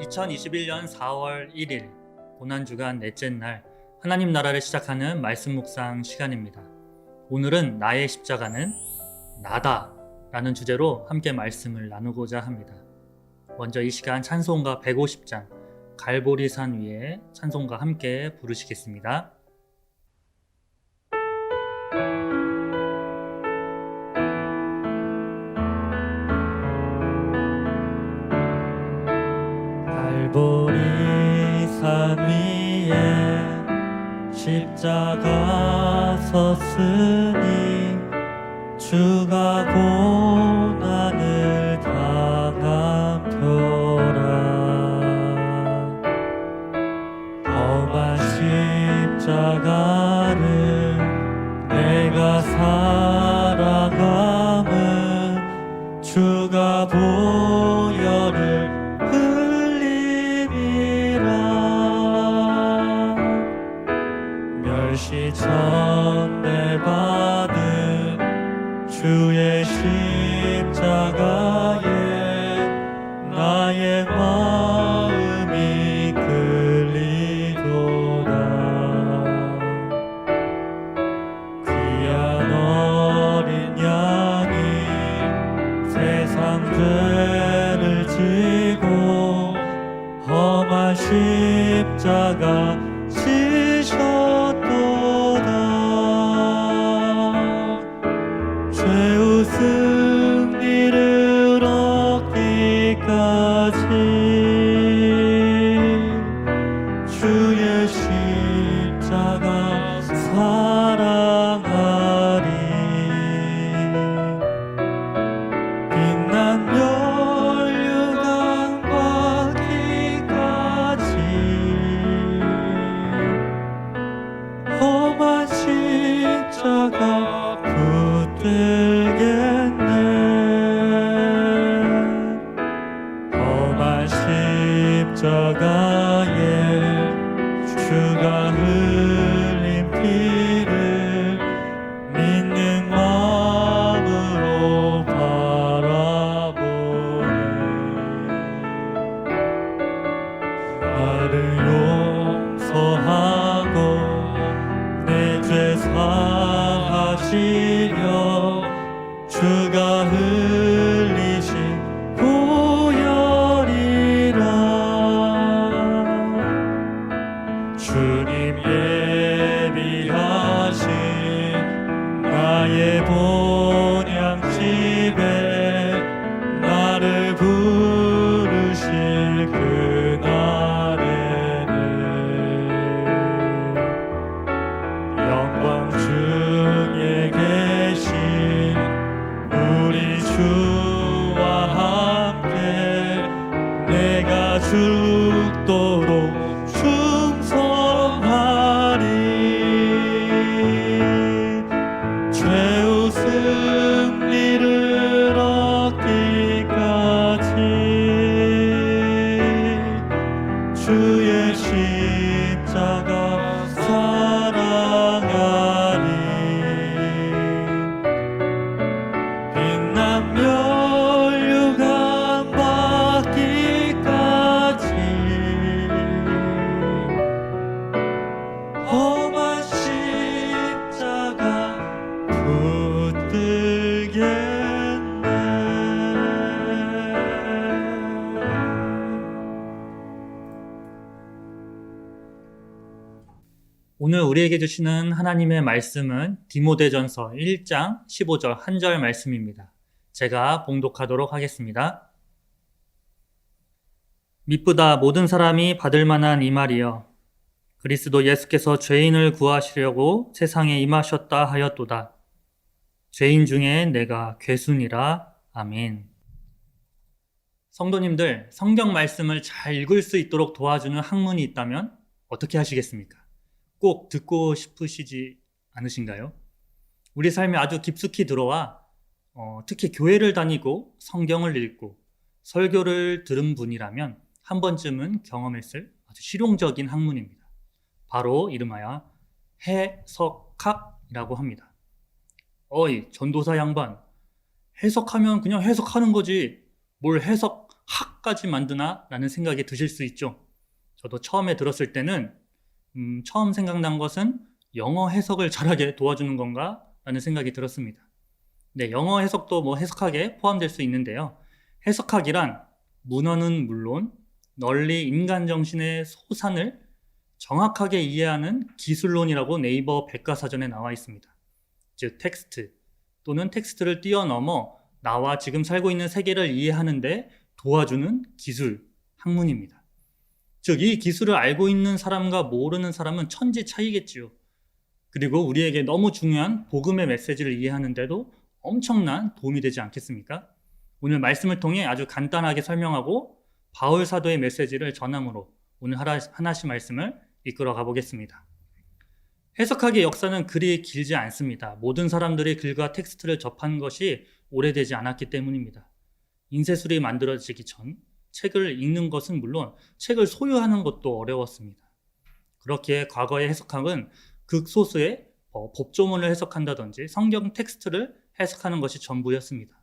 2021년 4월 1일 고난주간 넷째 날 하나님 나라를 시작하는 말씀 묵상 시간입니다. 오늘은 나의 십자가는 나다 라는 주제로 함께 말씀을 나누고자 합니다. 먼저 이 시간 찬송가 150장 갈보리산 위에 찬송가 함께 부르시겠습니다. 갈보리산 위에 십자가 섰으니 주가 고난을 당한 표라. 험한 십자가를 내가 살아감은 주가 보혈을 멸시천대 받은 주의 십자가에 나의 마음이 끌리도다. 귀한 어린 양이 세상 죄를 지고 험한 십자가 죄의 승리를 얻기까지 주의 십자가 사랑하리. 빛난 멸류관과 기까지 험한 십자가 붙들겠네. 험한 십자가에 주가 흘린 피를 믿는 마음으로 바라보네. 나를 용서하고 내 죄 사하시려 주가 흘리신 보혈이라. 주님 예비하신 나의 본향집에 나를 부르실 그날에는 영광 중에 계신 우리 주와 함께 내가 죽도록 충성하리. 죄의 승리를 얻기까지 주의 십자가 사랑하리. 빛난 멸류관 받기까지 험한 십자가 붙들겠네. 오늘 우리에게 주시는 하나님의 말씀은 디모데전서 1장 15절 한 절 말씀입니다. 제가 봉독하도록 하겠습니다. 미쁘다 모든 사람이 받을 만한 이 말이여. 그리스도 예수께서 죄인을 구하시려고 세상에 임하셨다 하였도다. 죄인 중에 내가 괴순이라. 아멘. 성도님들, 성경 말씀을 잘 읽을 수 있도록 도와주는 학문이 있다면 어떻게 하시겠습니까? 꼭 듣고 싶으시지 않으신가요? 우리 삶에 아주 깊숙이 들어와 특히 교회를 다니고 성경을 읽고 설교를 들은 분이라면 한 번쯤은 경험했을 아주 실용적인 학문입니다. 바로 이름하여 해석학이라고 합니다. 어이 전도사 양반, 해석하면 그냥 해석하는 거지 뭘 해석학을 학까지 만드나? 라는 생각이 드실 수 있죠. 저도 처음에 들었을 때는 처음 생각난 것은 영어 해석을 잘하게 도와주는 건가? 라는 생각이 들었습니다. 네, 영어 해석도 뭐 해석학에 포함될 수 있는데요. 해석학이란 문헌은 물론 널리 인간 정신의 소산을 정확하게 이해하는 기술론이라고 네이버 백과사전에 나와 있습니다. 즉 텍스트 또는 텍스트를 뛰어넘어 나와 지금 살고 있는 세계를 이해하는데 도와주는 기술, 학문입니다. 즉 이 기술을 알고 있는 사람과 모르는 사람은 천지 차이겠지요. 그리고 우리에게 너무 중요한 복음의 메시지를 이해하는데도 엄청난 도움이 되지 않겠습니까? 오늘 말씀을 통해 아주 간단하게 설명하고 바울 사도의 메시지를 전함으로 오늘 하나씩 말씀을 이끌어 가보겠습니다. 해석학의 역사는 그리 길지 않습니다. 모든 사람들이 글과 텍스트를 접한 것이 오래되지 않았기 때문입니다. 인쇄술이 만들어지기 전 책을 읽는 것은 물론 책을 소유하는 것도 어려웠습니다. 그렇기에 과거의 해석학은 극소수의 법조문을 해석한다든지 성경 텍스트를 해석하는 것이 전부였습니다.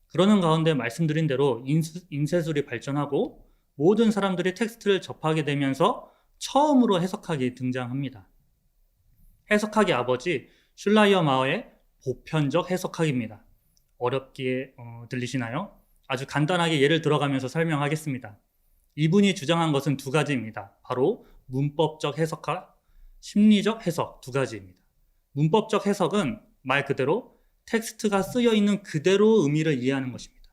그러는 가운데 말씀드린 대로 인쇄술이 발전하고 모든 사람들이 텍스트를 접하게 되면서 처음으로 해석학이 등장합니다. 해석학의 아버지 슐라이어 마어의 보편적 해석학입니다. 어렵게 들리시나요? 아주 간단하게 예를 들어가면서 설명하겠습니다. 이분이 주장한 것은 두 가지입니다. 바로 문법적 해석학, 심리적 해석 두 가지입니다. 문법적 해석은 말 그대로 텍스트가 쓰여 있는 그대로 의미를 이해하는 것입니다.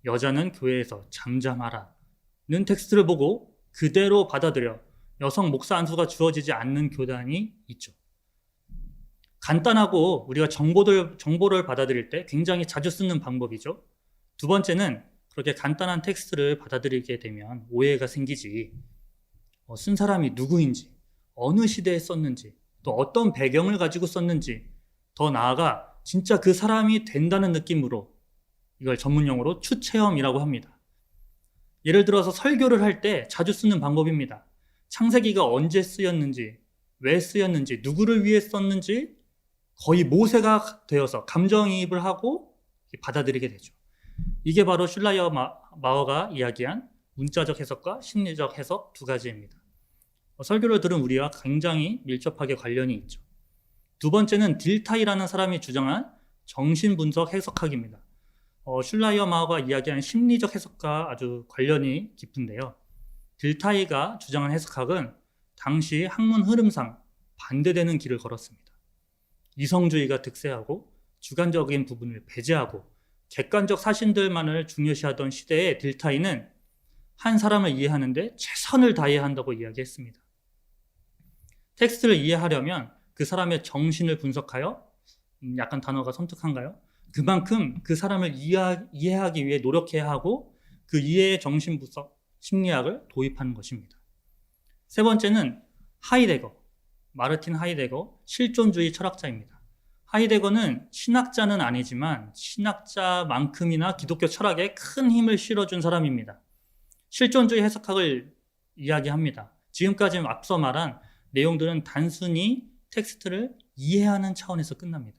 여자는 교회에서 잠잠하라는 텍스트를 보고 그대로 받아들여 여성 목사 안수가 주어지지 않는 교단이 있죠. 간단하고 우리가 정보를 받아들일 때 굉장히 자주 쓰는 방법이죠. 두 번째는 그렇게 간단한 텍스트를 받아들이게 되면 오해가 생기지. 쓴 사람이 누구인지, 어느 시대에 썼는지, 또 어떤 배경을 가지고 썼는지, 더 나아가 진짜 그 사람이 된다는 느낌으로 이걸 전문용어로 추체험이라고 합니다. 예를 들어서 설교를 할 때 자주 쓰는 방법입니다. 창세기가 언제 쓰였는지, 왜 쓰였는지, 누구를 위해 썼는지 거의 모세가 되어서 감정이입을 하고 받아들이게 되죠. 이게 바로 슐라이어 마어가 이야기한 문자적 해석과 심리적 해석 두 가지입니다. 설교를 들은 우리와 굉장히 밀접하게 관련이 있죠. 두 번째는 딜타이라는 사람이 주장한 정신분석 해석학입니다. 슐라이어 마어가 이야기한 심리적 해석과 아주 관련이 깊은데요. 딜타이가 주장한 해석학은 당시 학문 흐름상 반대되는 길을 걸었습니다. 이성주의가 득세하고 주관적인 부분을 배제하고 객관적 사실들만을 중요시하던 시대에 딜타이는 한 사람을 이해하는데 최선을 다해야 한다고 이야기했습니다. 텍스트를 이해하려면 그 사람의 정신을 분석하여 약간 단어가 섬뜩한가요? 그만큼 그 사람을 이해하기 위해 노력해야 하고 그 이해의 정신 분석, 심리학을 도입하는 것입니다. 세 번째는 마르틴 하이데거, 실존주의 철학자입니다. 하이데거는 신학자는 아니지만 신학자만큼이나 기독교 철학에 큰 힘을 실어준 사람입니다. 실존주의 해석학을 이야기합니다. 지금까지 앞서 말한 내용들은 단순히 텍스트를 이해하는 차원에서 끝납니다.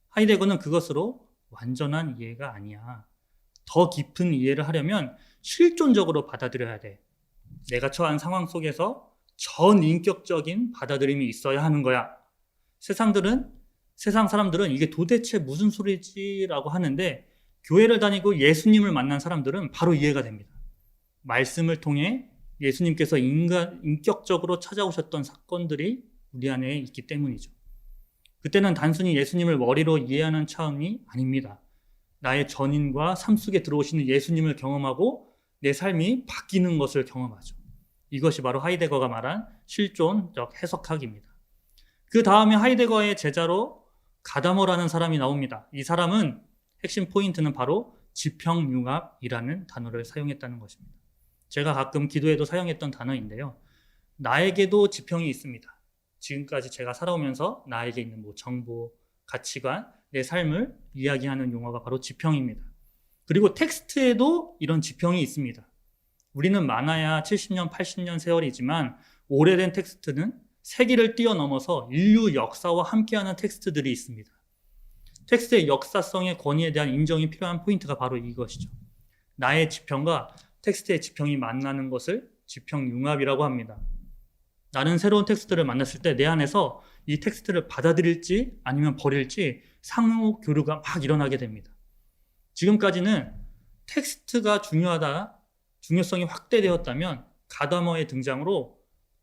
하이데거는 그것으로 완전한 이해가 아니야. 더 깊은 이해를 하려면 실존적으로 받아들여야 돼. 내가 처한 상황 속에서 전인격적인 받아들임이 있어야 하는 거야. 세상 사람들은 이게 도대체 무슨 소리지라고 하는데 교회를 다니고 예수님을 만난 사람들은 바로 이해가 됩니다. 말씀을 통해 예수님께서 인격적으로 찾아오셨던 사건들이 우리 안에 있기 때문이죠. 그때는 단순히 예수님을 머리로 이해하는 차원이 아닙니다. 나의 전인과 삶 속에 들어오시는 예수님을 경험하고 내 삶이 바뀌는 것을 경험하죠. 이것이 바로 하이데거가 말한 실존적 해석학입니다. 그 다음에 하이데거의 제자로 가다머라는 사람이 나옵니다. 이 사람은 핵심 포인트는 바로 지평융합이라는 단어를 사용했다는 것입니다. 제가 가끔 기도에도 사용했던 단어인데요. 나에게도 지평이 있습니다. 지금까지 제가 살아오면서 나에게 있는 정보, 가치관, 내 삶을 이야기하는 용어가 바로 지평입니다. 그리고 텍스트에도 이런 지평이 있습니다. 우리는 많아야 70년, 80년 세월이지만 오래된 텍스트는 세기를 뛰어넘어서 인류 역사와 함께하는 텍스트들이 있습니다. 텍스트의 역사성의 권위에 대한 인정이 필요한 포인트가 바로 이것이죠. 나의 지평과 텍스트의 지평이 만나는 것을 지평융합이라고 합니다. 나는 새로운 텍스트를 만났을 때 내 안에서 이 텍스트를 받아들일지 아니면 버릴지 상호 교류가 막 일어나게 됩니다. 지금까지는 텍스트가 중요성이 확대되었다면 가다머의 등장으로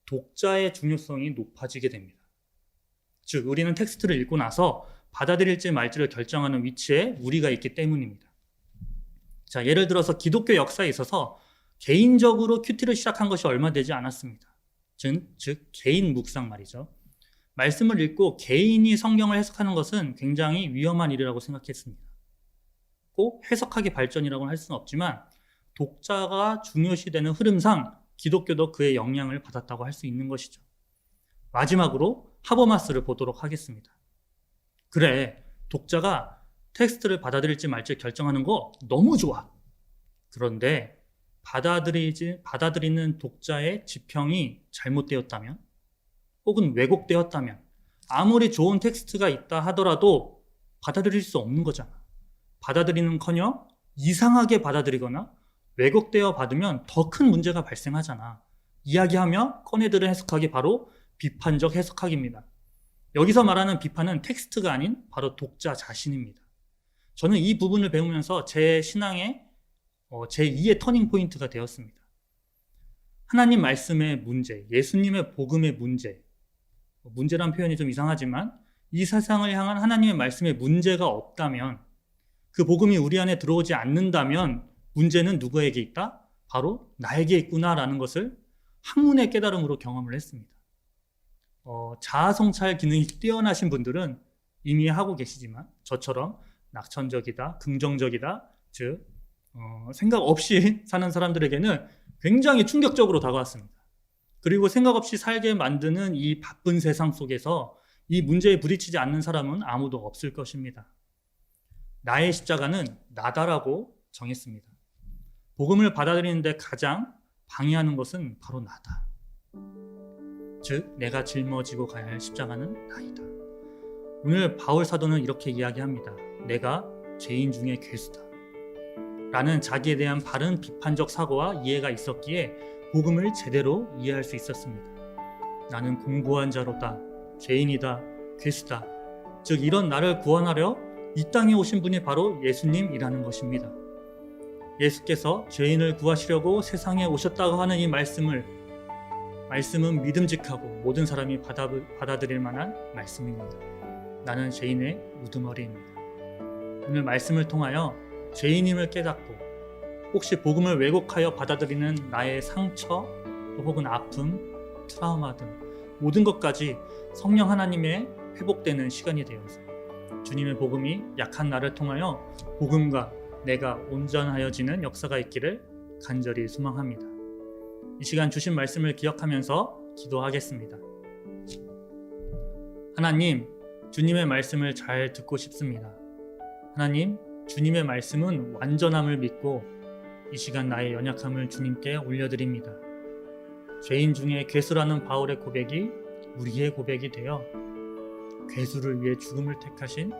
독자의 중요성이 높아지게 됩니다. 즉, 우리는 텍스트를 읽고 나서 받아들일지 말지를 결정하는 위치에 우리가 있기 때문입니다. 자, 예를 들어서 기독교 역사에 있어서 개인적으로 큐티를 시작한 것이 얼마 되지 않았습니다. 즉 개인 묵상 말이죠. 말씀을 읽고 개인이 성경을 해석하는 것은 굉장히 위험한 일이라고 생각했습니다. 꼭 해석하기 발전이라고는 할 수는 없지만 독자가 중요시되는 흐름상 기독교도 그의 영향을 받았다고 할 수 있는 것이죠. 마지막으로 하버마스를 보도록 하겠습니다. 그래, 독자가 텍스트를 받아들일지 말지 결정하는 거 너무 좋아. 그런데 받아들이는 독자의 지평이 잘못되었다면 혹은 왜곡되었다면 아무리 좋은 텍스트가 있다 하더라도 받아들일 수 없는 거잖아. 받아들이는커녕 이상하게 받아들이거나 왜곡되어 받으면 더 큰 문제가 발생하잖아. 이야기하며 꺼내들은 해석학이 바로 비판적 해석학입니다. 여기서 말하는 비판은 텍스트가 아닌 바로 독자 자신입니다. 저는 이 부분을 배우면서 제 신앙의 제2의 터닝 포인트가 되었습니다. 하나님 말씀의 문제, 예수님의 복음의 문제란 표현이 좀 이상하지만 이 세상을 향한 하나님의 말씀의 문제가 없다면, 그 복음이 우리 안에 들어오지 않는다면 문제는 누구에게 있다? 바로 나에게 있구나라는 것을 학문의 깨달음으로 경험을 했습니다. 자아성찰 기능이 뛰어나신 분들은 이미 하고 계시지만 저처럼 낙천적이다, 긍정적이다, 즉 생각 없이 사는 사람들에게는 굉장히 충격적으로 다가왔습니다. 그리고 생각 없이 살게 만드는 이 바쁜 세상 속에서 이 문제에 부딪히지 않는 사람은 아무도 없을 것입니다. 나의 십자가는 나다라고 정했습니다. 복음을 받아들이는데 가장 방해하는 것은 바로 나다. 즉, 내가 짊어지고 가야 할 십자가는 나이다. 오늘 바울 사도는 이렇게 이야기합니다. 내가 죄인 중에 괴수다. 라는 자기에 대한 바른 비판적 사고와 이해가 있었기에 복음을 제대로 이해할 수 있었습니다. 나는 공고한 자로다, 죄인이다, 괴수다. 즉, 이런 나를 구원하려 이 땅에 오신 분이 바로 예수님이라는 것입니다. 예수께서 죄인을 구하시려고 세상에 오셨다고 하는 이 말씀은 믿음직하고 모든 사람이 받아들일 만한 말씀입니다. 나는 죄인의 우두머리입니다. 오늘 말씀을 통하여 죄인임을 깨닫고 혹시 복음을 왜곡하여 받아들이는 나의 상처 또 혹은 아픔, 트라우마 등 모든 것까지 성령 하나님의 회복되는 시간이 되어서 주님의 복음이 약한 나를 통하여 복음과 내가 온전하여지는 역사가 있기를 간절히 소망합니다. 이 시간 주신 말씀을 기억하면서 기도하겠습니다. 하나님, 주님의 말씀을 잘 듣고 싶습니다. 하나님, 주님의 말씀은 완전함을 믿고 이 시간 나의 연약함을 주님께 올려드립니다. 죄인 중에 괴수라는 바울의 고백이 우리의 고백이 되어 괴수를 위해 죽음을 택하신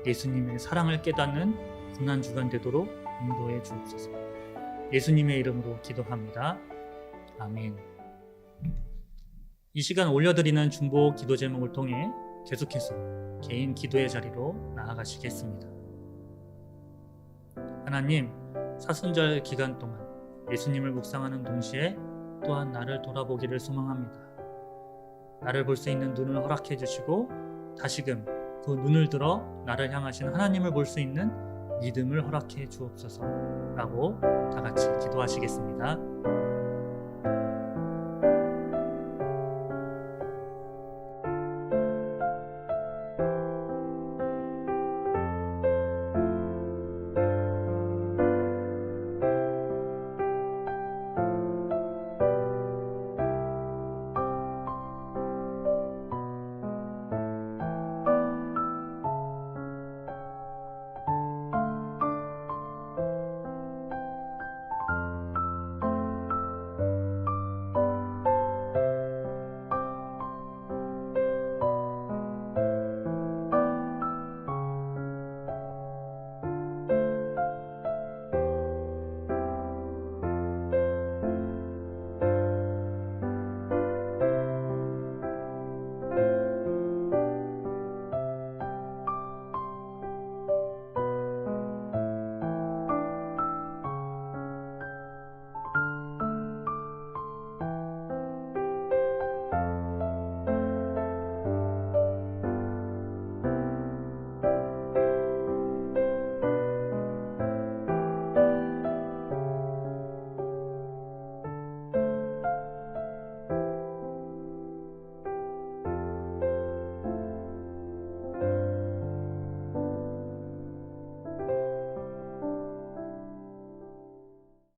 예수님의 사랑을 깨닫는 고난주간 되도록 인도해 주옵소서. 예수님의 이름으로 기도합니다. 아멘. 이 시간 올려드리는 중보 기도 제목을 통해 계속해서 개인 기도의 자리로 나아가시겠습니다. 하나님, 사순절 기간 동안 예수님을 묵상하는 동시에 또한 나를 돌아보기를 소망합니다. 나를 볼 수 있는 눈을 허락해 주시고 다시금 그 눈을 들어 나를 향하신 하나님을 볼 수 있는 믿음을 허락해 주옵소서 라고 다 같이 기도하시겠습니다.